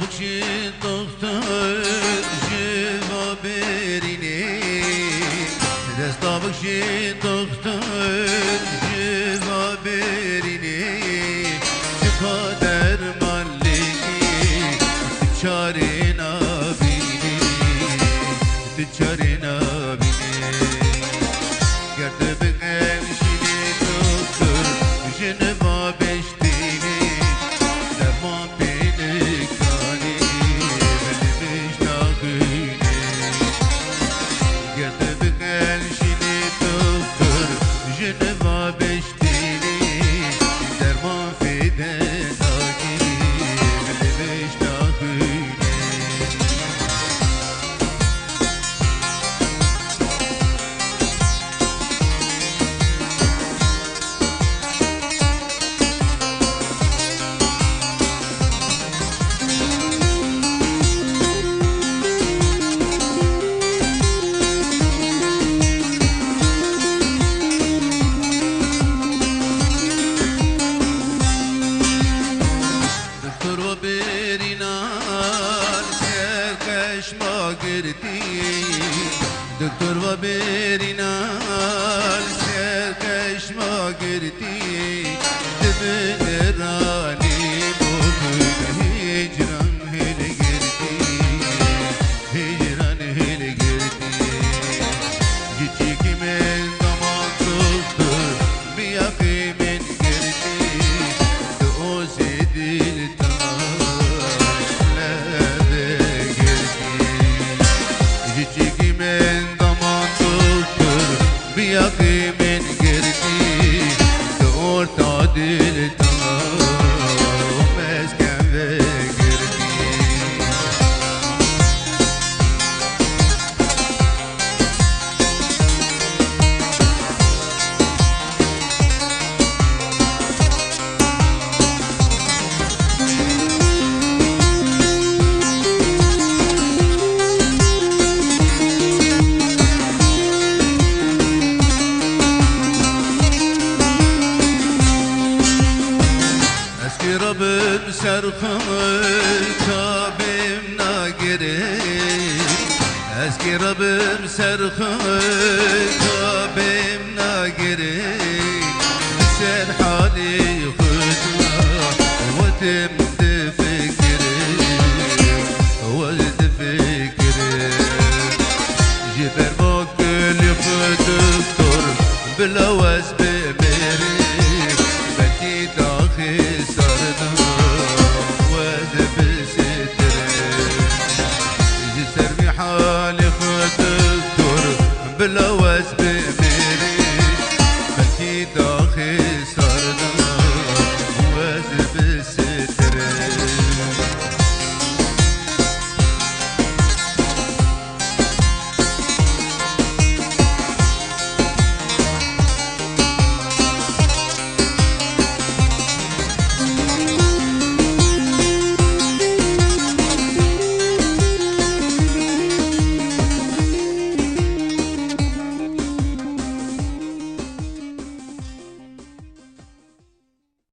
بخشی دختر جوا برینی دستا بخشی دختر جوا برینی چقدر مالکی چاره نبینی چاره نبینی گرده بگمشینی دختر جنوا بشتینی درمان بینکانی ولی بشتاقینی گرده بگمشینی دختر جنوا بشتینی درمان فیدناکی ولی بشتاقینی دکتر و برینان سرکشما گردی دکتر و برینان سرکشما گردی دبرانی بکن هجران هل گردی هجران هل گردی گیتی کی من دمان دکتر بیا کی من گردی تو دل جيجي من ضمان دكتور بياقي من قردي دور تعديل ومسكن بقردي ربم سرخم تابم ناگره اسکی ربم سرخم